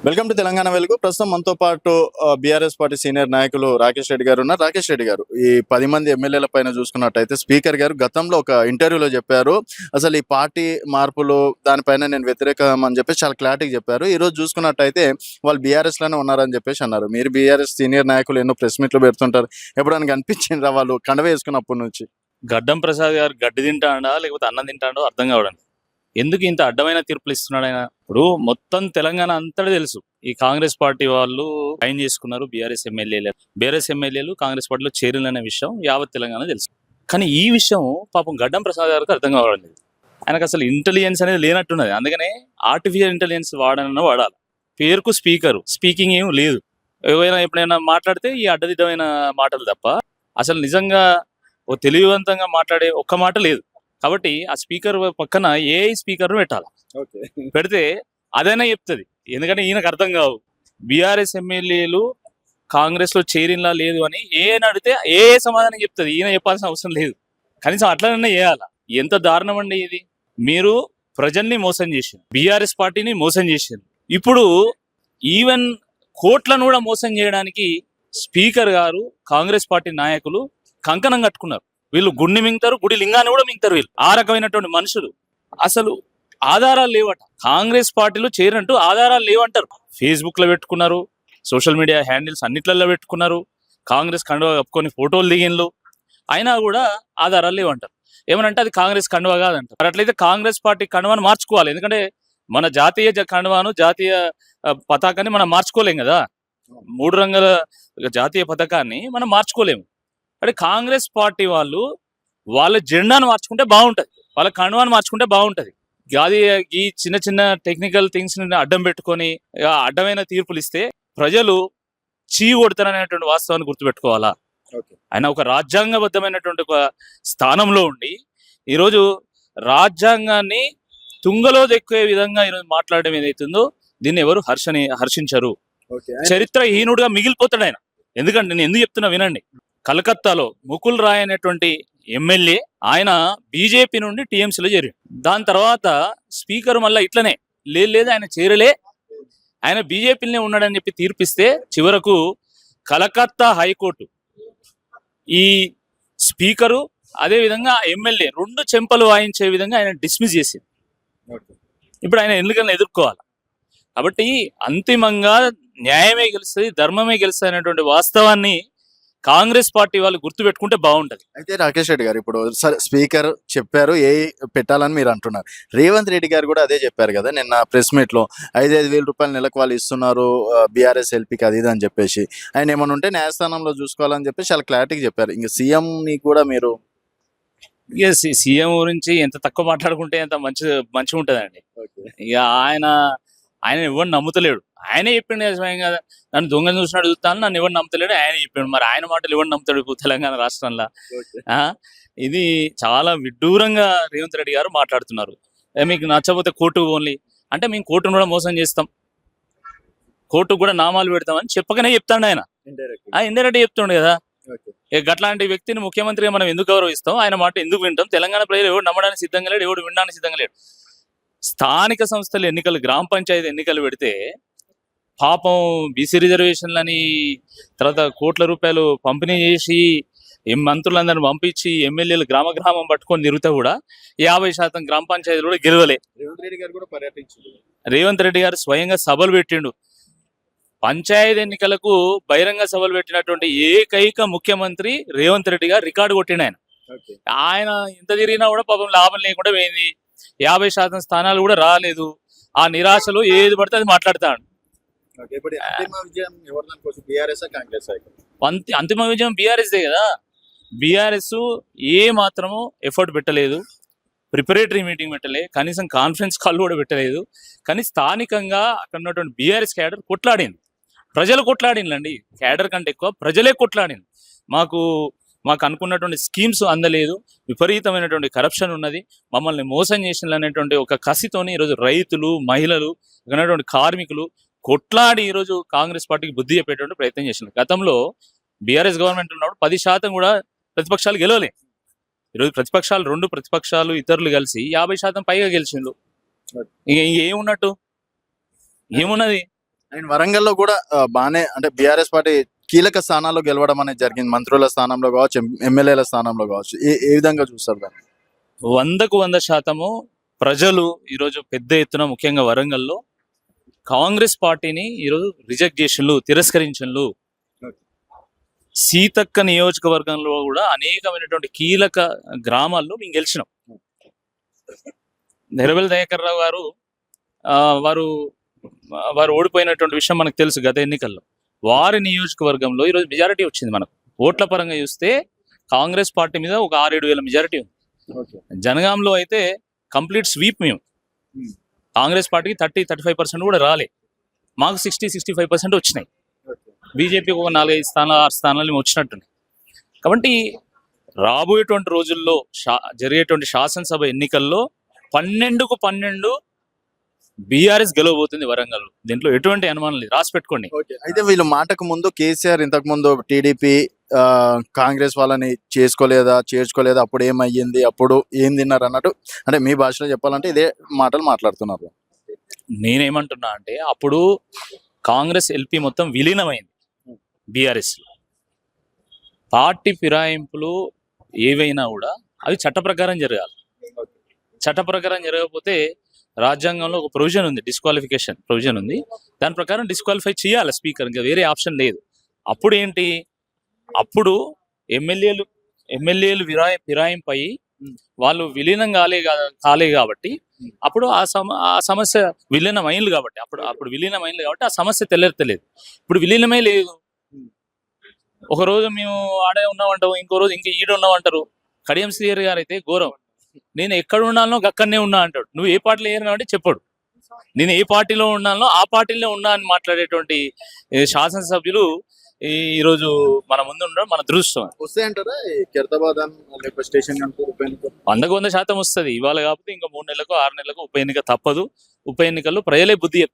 Welcome to Telangana వెలుగు. ప్రస్తుతం మనతో పాటు బీఆర్ఎస్ పార్టీ సీనియర్ నాయకులు రాకేష్ రెడ్డి గారు ఉన్నారు. రాకేష్ రెడ్డి గారు, ఈ 10 మంది ఎమ్మెల్యేల పైన చూసుకున్నట్టయితే స్పీకర్ గారు గతంలో ఒక ఇంటర్వ్యూలో చెప్పారు, అసలు ఈ పార్టీ మార్పులు దానిపైన నేను వ్యతిరేకం అని చెప్పేసి చాలా క్లారిటీగా చెప్పారు. ఈ రోజు చూసుకున్నట్టయితే వాళ్ళు బీఆర్ఎస్ లోనే ఉన్నారని చెప్పేసి అన్నారు. మీరు బీఆర్ఎస్ సీనియర్ నాయకులు ఎన్నో ప్రెస్ మీట్లు పెడుతుంటారు, ఎప్పుడైనా కనిపించిండ్రా వాళ్ళు కండవ వేసుకున్నప్పటి నుంచి? గడ్డం ప్రసాద్ గారు గడ్డి తింటాడా లేకపోతే అన్నం తింటాడో అర్థం కావడం. ఎందుకు ఇంత అడ్డమైన తీర్పులు ఇస్తున్నాడు ఆయన? ఇప్పుడు మొత్తం తెలంగాణ అంతటా తెలుసు, ఈ కాంగ్రెస్ పార్టీ వాళ్ళు సైన్ చేసుకున్నారు బీఆర్ఎస్ ఎమ్మెల్యేలు కాంగ్రెస్ పార్టీలో చేరిన విషయం యావత్ తెలంగాణ తెలుసు. కానీ ఈ విషయం పాపం గడ్డం ప్రసాద్ గారికి అర్థం కావడం లేదు. ఆయనకు అసలు ఇంటెలిజెన్స్ అనేది లేనట్టున్నది. అందుకనే ఆర్టిఫిషియల్ ఇంటెలిజెన్స్ వాడాలన్నా వాడాలి. పేరుకు స్పీకింగ్ ఏం లేదు. ఎవరైనా ఎప్పుడైనా మాట్లాడితే ఈ అడ్డదిడ్డమైన మాటలు తప్ప అసలు నిజంగా ఓ తెలివివంతంగా మాట్లాడే ఒక్క మాట లేదు. కాబట్టి ఆ స్పీకర్ పక్కన ఏఐ స్పీకర్ పెట్టాలి. పెడితే అదైనా చెప్తుంది. ఎందుకంటే ఈయనకు అర్థం కావు. బీఆర్ఎస్ ఎమ్మెల్యేలు కాంగ్రెస్ లో చేరినలా లేదు అని ఏఐని అడిగితే ఏ సమాధానం చెప్తుంది. ఈయన చెప్పాల్సిన అవసరం లేదు. కనీసం అట్లనన్నా చేయాల. ఎంత దారుణం అండి ఇది. మీరు ప్రజల్ని మోసం చేసింది, బీఆర్ఎస్ పార్టీని మోసం చేసింది. ఇప్పుడు ఈవెన్ కోట్లను కూడా మోసం చేయడానికి స్పీకర్ గారు, కాంగ్రెస్ పార్టీ నాయకులు కంకణం కట్టుకున్నారు. వీళ్ళు గుండి మింగుతారు, గుడి లింగాన్ని కూడా మింగుతారు. వీళ్ళు ఆ రకమైనటువంటి మనుషులు. అసలు ఆధారాలు లేవట. కాంగ్రెస్ పార్టీలో చేరినట్టు ఆధారాలు లేవంటారు. ఫేస్బుక్ లో పెట్టుకున్నారు, సోషల్ మీడియా హ్యాండిల్స్ అన్నిట్లలో పెట్టుకున్నారు, కాంగ్రెస్ కండువా కప్పుకొని ఫోటోలు దిగిన్లు, అయినా కూడా ఆధారాలు లేవంటారు. ఏమనంటే అది కాంగ్రెస్ కండువా కాదంటారు. మరి అట్లయితే కాంగ్రెస్ పార్టీ కండువాను మార్చుకోవాలి. ఎందుకంటే మన జాతీయ కండువాను, జాతీయ పతాకాన్ని మనం మార్చుకోలేం కదా. 3 రంగుల జాతీయ పతాకాన్ని మనం మార్చుకోలేము. అంటే కాంగ్రెస్ పార్టీ వాళ్ళు వాళ్ళ జెండాను మార్చుకుంటే బాగుంటది, వాళ్ళ కండువాను మార్చుకుంటే బాగుంటది. అది ఈ చిన్న చిన్న టెక్నికల్ థింగ్స్ ని అడ్డం పెట్టుకొని అడ్డమైన తీర్పులు ఇస్తే ప్రజలు చీ కొడతారనేటువంటి వాస్తవాన్ని గుర్తుపెట్టుకోవాలా. ఆయన ఒక రాజ్యాంగబద్ధమైనటువంటి ఒక స్థానంలో ఉండి ఈరోజు రాజ్యాంగాన్ని తుంగలో దెక్కే విధంగా ఈరోజు మాట్లాడడం ఏదైతుందో దీన్ని ఎవరు హర్షించరు. చరిత్రహీనుడుగా మిగిలిపోతాడు ఆయన. ఎందుకంటే నేను ఎందుకు చెప్తున్నా వినండి. కలకత్తాలో ముకుల్ రాయ్ అనేటువంటి ఎమ్మెల్యే ఆయన బీజేపీ నుండి టీఎంసీలో చేరాడు. దాని తర్వాత స్పీకర్ మళ్ళీ ఇట్లనే లేదు ఆయన చేరలే, ఆయన బీజేపీలోనే ఉన్నాడని చెప్పి తీర్పిస్తే చివరకు కలకత్తా హైకోర్టు ఈ స్పీకరు అదే విధంగా ఎమ్మెల్యే 2 చెంపలు వాయించే విధంగా ఆయన డిస్మిస్ చేసింది. ఇప్పుడు ఆయన ఎన్నికలను ఎదుర్కోవాలి. కాబట్టి అంతిమంగా న్యాయమే గెలుస్తుంది, ధర్మమే గెలుస్తుంది అనేటువంటి వాస్తవాన్ని కాంగ్రెస్ పార్టీ వాళ్ళు గుర్తు పెట్టుకుంటే బాగుంటది. అయితే రాకేష్ రెడ్డి గారు, ఇప్పుడు సరే స్పీకర్ చెప్పారు ఏ పెట్టాలని మీరు అంటున్నారు. రేవంత్ రెడ్డి గారు కూడా అదే చెప్పారు కదా నిన్న ప్రెస్ మీట్ లో. 5,000 రూపాయలు నెలకు వాళ్ళు ఇస్తున్నారు బీఆర్ఎస్ ఎల్పీకి, అది ఇది అని చెప్పేసి. ఆయన ఏమైనా ఉంటే న్యాయస్థానంలో చూసుకోవాలని చెప్పేసి చాలా క్లారిటీగా చెప్పారు. ఇంకా సీఎం ని కూడా మీరు సీఎం గురించి ఎంత తక్కువ మాట్లాడుకుంటే ఎంత మంచిగా ఉంటదండి. ఇక ఆయన ఎవరు నమ్ముతలేడు. ఆయనే చెప్పిండు స్వయంగా, నన్ను దొంగను చూసినట్టు చూస్తాను, నన్ను ఎవరు నమ్ముతలేడు ఆయన చెప్పిండు. మరి ఆయన మాటలు ఎవరు నమ్ముతాడు తెలంగాణ రాష్ట్రంలో? ఇది చాలా విడ్డూరంగా రేవంత్ రెడ్డి గారు మాట్లాడుతున్నారు. మీకు నచ్చకపోతే కోర్టు ఓన్లీ అంటే మేము కోర్టును కూడా మోసం చేస్తాం, కోర్టుకు కూడా నామాలు పెడతామని చెప్పకనే చెప్తాడు ఆయన. ఇండైరెక్ట్ చెప్తుండు కదా. గట్లాంటి వ్యక్తిని ముఖ్యమంత్రిగా మనం ఎందుకు గౌరవిస్తాం? ఆయన మాట ఎందుకు వింటాం? తెలంగాణ ప్రజలు ఎవరు నమ్మడానికి సిద్ధంగా లేడు, ఎవడు వినడానికి సిద్ధంగా లేడు. స్థానిక సంస్థల ఎన్నికలు, గ్రామ పంచాయతీ ఎన్నికలు పెడితే పాపం బీసీ రిజర్వేషన్లని తర్వాత కోట్ల రూపాయలు పంపిణీ చేసి మంత్రులందరిని పంపించి ఎమ్మెల్యేలు గ్రామం పట్టుకొని తిరుగుతా కూడా 50% గ్రామ పంచాయతీలు కూడా గెలవలే. రేవంత్ రెడ్డి గారు స్వయంగా సభలు పెట్టిండు. పంచాయతీ ఎన్నికలకు బహిరంగ సభలు పెట్టినటువంటి ఏకైక ముఖ్యమంత్రి రేవంత్ రెడ్డి గారు రికార్డు కొట్టిండు. ఆయన ఎంత తిరిగినా కూడా పాపం లాభం లేకుండా పోయింది. 50% స్థానాలు కూడా రాలేదు. ఆ నిరాశలో ఏది పడితే అది మాట్లాడతాడు. అంతిమ విజయం బీఆర్ఎస్దే కదా. బీఆర్ఎస్ ఏ మాత్రము ఎఫర్ట్ పెట్టలేదు, ప్రిపరేటరీ మీటింగ్ పెట్టలే, కనీసం కాన్ఫరెన్స్ కాల్ కూడా పెట్టలేదు. కానీ స్థానికంగా అక్కడ ఉన్నటువంటి బీఆర్ఎస్ క్యాడర్ కొట్లాడింది, ప్రజలు కొట్లాడిందండి. క్యాడర్ కంటే ఎక్కువ ప్రజలే కొట్లాడింది. మాకు అనుకున్నటువంటి స్కీమ్స్ అందలేదు, విపరీతమైనటువంటి కరప్షన్ ఉన్నది, మమ్మల్ని మోసం చేసిన అనేటువంటి ఒక కసితోని ఈరోజు రైతులు, మహిళలు, ఉన్నటువంటి కార్మికులు కొట్లాడి ఈరోజు కాంగ్రెస్ పార్టీకి బుద్ధి చెప్పేటువంటి ప్రయత్నం చేసింది. గతంలో బీఆర్ఎస్ గవర్నమెంట్ ఉన్నప్పుడు 10% కూడా ప్రతిపక్షాలు గెలవలే. ఈరోజు ప్రతిపక్షాలు 2 ప్రతిపక్షాలు ఇతరులు కలిసి 50% పైగా గెలిచిండ్రు. ఇంకేమున్నట్టు ఏమున్నది? అండ్ వరంగల్లో కూడా బానే అంటే బీఆర్ఎస్ పార్టీ కీలక స్థానాల్లో గెలవడం అనేది జరిగింది. మంత్రుల స్థానంలో కావచ్చు, ఎమ్మెల్యేల స్థానంలో కావచ్చు. ఏ విధంగా చూస్తారు దాన్ని? 100% ప్రజలు ఈరోజు పెద్ద ఎత్తున ముఖ్యంగా వరంగల్లో కాంగ్రెస్ పార్టీని ఈరోజు రిజెక్ట్ చేసిండ్రు, తిరస్కరించిండ్రు. సీతక్క నియోజకవర్గంలో కూడా అనేకమైనటువంటి కీలక గ్రామాల్లో మేము గెలిచినాం. నెరవెల దయాకర్ రావు గారు వారు వారు ఓడిపోయినటువంటి విషయం మనకు తెలుసు గత ఎన్నికల్లో. వారి నియోజకవర్గంలో ఈరోజు మెజారిటీ వచ్చింది. మనకు ఓట్ల పరంగా చూస్తే కాంగ్రెస్ పార్టీ మీద ఒక 6-7 వేల మెజారిటీ ఉంది. జనగాంలో అయితే కంప్లీట్ స్వీప్ మేము. కాంగ్రెస్ పార్టీకి 30-35% కూడా రాలే, మాకు 60-65% వచ్చినాయి. బీజేపీకి ఒక 4-5 స్థానాలు వచ్చినట్టున్నాయి. కాబట్టి రాబోయేటువంటి రోజుల్లో జరిగేటువంటి శాసనసభ ఎన్నికల్లో 12కు 12 బీఆర్ఎస్ గెలవబోతుంది వరంగల్. దీంట్లో ఎటువంటి అనుమానం లేదు, రాసి పెట్టుకోండి. అయితే వీళ్ళు మాటకు ముందు కేసీఆర్ ఇంతకు ముందు టీడీపీ కాంగ్రెస్ వాళ్ళని చేర్చుకోలేదా, అప్పుడు ఏమయ్యింది, అప్పుడు ఏం తిన్నారు అన్నట్టు, అంటే మీ భాషలో చెప్పాలంటే ఇదే మాటలు మాట్లాడుతున్నారు. నేనేమంటున్నా అంటే అప్పుడు కాంగ్రెస్ ఎల్పీ మొత్తం విలీనమైంది బీఆర్ఎస్. పార్టీ ఫిరాయింపులు ఏవైనా కూడా అవి చట్ట ప్రకారం జరగాలి. చట్ట ప్రకారం జరగకపోతే రాజ్యాంగంలో ఒక ప్రొవిజన్ ఉంది, డిస్క్వాలిఫికేషన్ ప్రొవిజన్ ఉంది. దాని ప్రకారం డిస్క్వాలిఫై చేయాలి స్పీకర్, ఇంకా వేరే ఆప్షన్ లేదు. అప్పుడు ఏంటి, అప్పుడు ఎమ్మెల్యేలు ఫిరాయింపై వాళ్ళు విలీనం కాలే కాబట్టి అప్పుడు ఆ సమస్య విలీనమైంది కాబట్టి అప్పుడు విలీనమైంది కాబట్టి ఆ సమస్య తెలియదు. ఇప్పుడు విలీనమే లేదు. ఒక రోజు మేము ఆడే ఉన్నామంటావు, ఇంకో రోజు ఇంకా ఈడ ఉన్నామంటారు. కడియం శ్రీహరి గారు అయితే ఘోరం, నేను ఎక్కడ ఉన్నానో అక్కడనే ఉన్నా అంటాడు. నువ్వు ఏ పార్టీలో ఏరు కాబట్టి చెప్పాడు, నేను ఏ పార్టీలో ఉన్నానో ఆ పార్టీలో ఉన్నా అని మాట్లాడేటువంటి శాసనసభ్యులు ఈరోజు మన ముందు ఉండడం మన దృష్టం. వస్తాయంటారా 100% వస్తుంది. ఇవాళ కాకపోతే ఇంకా 3 నెలలకు 6 నెలలకు ఉప ఎన్నిక తప్పదు. ఉప ఎన్నికల్లో ప్రజలే బుద్ధి చెప్తారు.